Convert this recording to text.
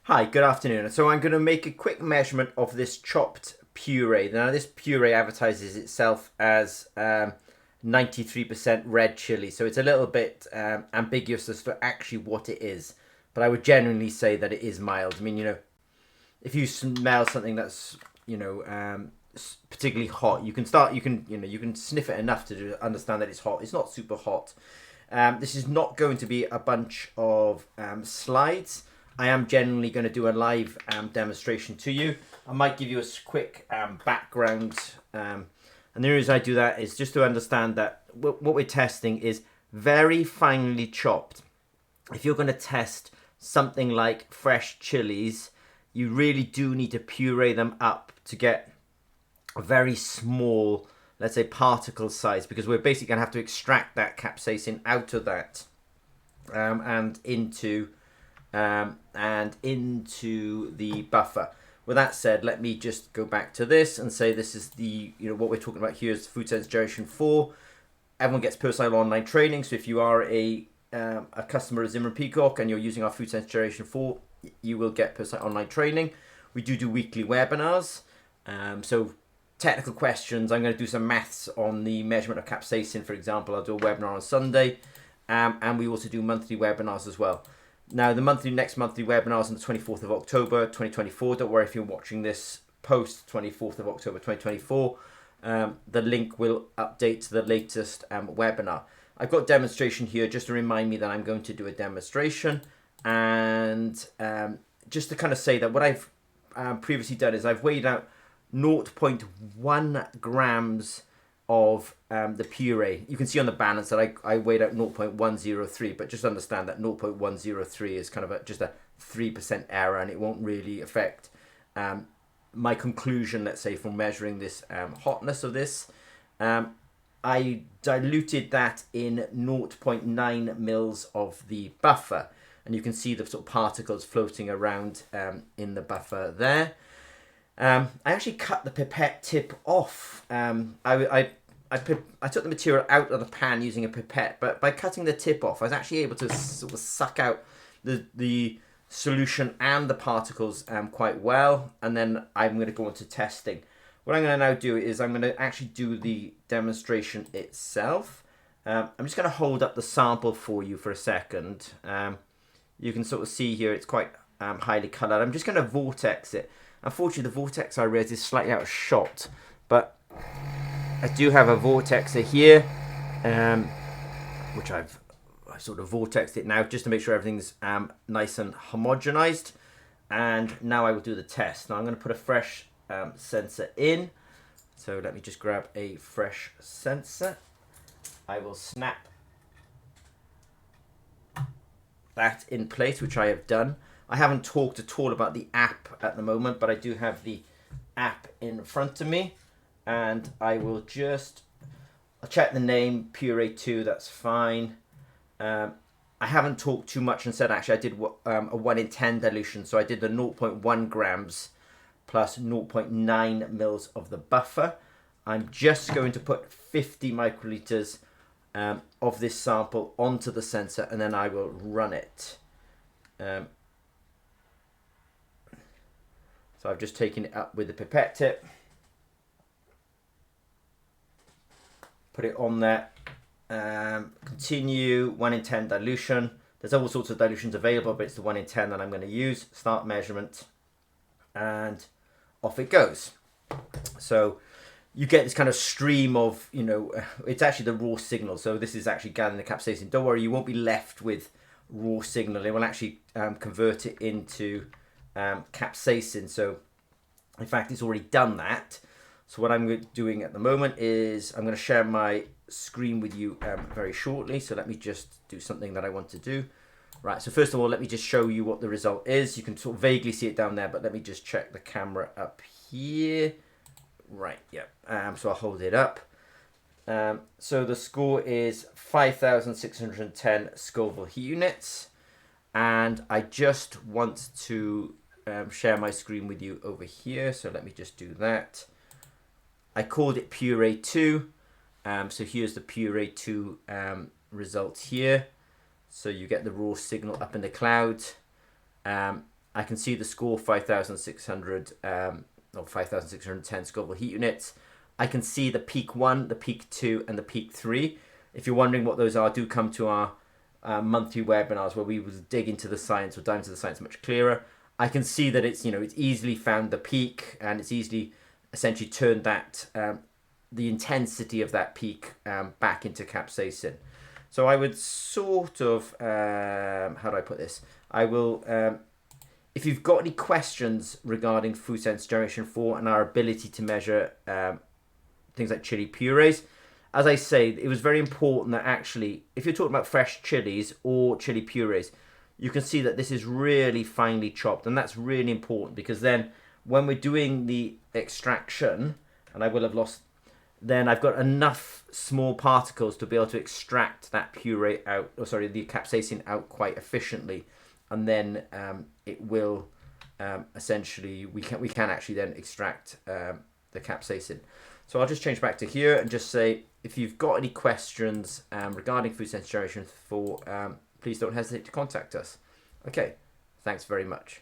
Hi, good afternoon. So I'm going to make a quick measurement of this chopped puree. Now this puree advertises itself as 93% red chili, so it's a little bit ambiguous as to actually what it is. But I would genuinely say that it is mild. I mean, if you smell something that's, particularly hot, you can sniff it enough to understand that it's hot. It's not super hot. This is not going to be a bunch of slides. I am generally going to do a live demonstration to you. I might give you a quick background. And the reason I do that is just to understand that what we're testing is very finely chopped. If you're going to test something like fresh chilies, you really do need to puree them up to get a very small, let's say, particle size, because we're basically going to have to extract that capsaicin out of that and into the buffer. With that said, let me just go back to this and say this is the, what we're talking about here is Food Sense Generation 4. Everyone gets personalized online training, so if you are a customer of Zimmer Peacock and you're using our Food Sense Generation 4, you will get personalized online training. We do weekly webinars. So technical questions, I'm going to do some maths on the measurement of capsaicin, for example. I'll do a webinar on Sunday. And we also do monthly webinars as well. Now, the next monthly webinar is on the 24th of October, 2024. Don't worry if you're watching this post 24th of October, 2024. The link will update to the latest webinar. I've got a demonstration here just to remind me that I'm going to do a demonstration. And just to kind of say that what I've previously done is I've weighed out 0.1 grams of the puree. You can see on the balance that I weighed out 0.103, but just understand that 0.103 is kind of just a 3% error, and it won't really affect my conclusion, let's say, from measuring this hotness of this. I diluted that in 0.9 mils of the buffer, and you can see the sort of particles floating around in the buffer there. I actually cut the pipette tip off. I took the material out of the pan using a pipette, but by cutting the tip off, I was actually able to sort of suck out the solution and the particles quite well. And then I'm going to go on to testing. What I'm going to now do is I'm going to actually do the demonstration itself. I'm just going to hold up the sample for you for a second. You can sort of see here it's quite highly colored. I'm just going to vortex it. Unfortunately, the vortex I read is slightly out of shot, but I do have a vortexer here, which I sort of vortexed it now just to make sure everything's nice and homogenized. And now I will do the test. Now I'm going to put a fresh sensor in. So let me just grab a fresh sensor. I will snap that in place, which I have done. I haven't talked at all about the app at the moment, but I do have the app in front of me, and I will I'll check the name, Puree 2, that's fine. I haven't talked too much and said actually I did a 1 in 10 dilution, so I did the 0.1 grams plus 0.9 mils of the buffer. I'm just going to put 50 microliters of this sample onto the sensor, and then I will run it. So I've just taken it up with the pipette tip, put it on there, continue 1 in 10 dilution. There's all sorts of dilutions available, but it's the 1 in 10 that I'm going to use. Start measurement, and off it goes. So you get this kind of stream of, it's actually the raw signal. So this is actually gathering the capsaicin. Don't worry, you won't be left with raw signal. It will actually convert it into capsaicin. So in fact it's already done that. So what I'm doing at the moment is I'm going to share my screen with you very shortly. So let me just do something that I want to do. Right, so first of all, let me just show you what the result is. You can sort of vaguely see it down there, but let me just check the camera up here. Right, yeah, so I'll hold it up. So the score is 5,610 Scoville units, and I just want to share my screen with you over here. So let me just do that. I called it Puree 2. So here's the Puree 2 result here. So you get the raw signal up in the cloud. I can see the score 5,600 or 5,610 Scoville heat units. I can see the peak 1, the peak 2, and the peak 3. If you're wondering what those are, do come to our monthly webinars where we will dig into the science or dive into the science much clearer. I can see that it's, it's easily found the peak, and it's easily essentially turned that the intensity of that peak back into capsaicin. So I would sort of, how do I put this? I will, if you've got any questions regarding food sense generation 4 and our ability to measure things like chili purees, as I say, it was very important that actually, if you're talking about fresh chilies or chili purees, you can see that this is really finely chopped, and that's really important, because then when we're doing the extraction, and I will have lost, then I've got enough small particles to be able to extract that puree out, or sorry, the capsaicin out quite efficiently, and then it will essentially, we can actually then extract the capsaicin. So I'll just change back to here and just say, if you've got any questions regarding food sense generation 4, please don't hesitate to contact us. Okay, thanks very much.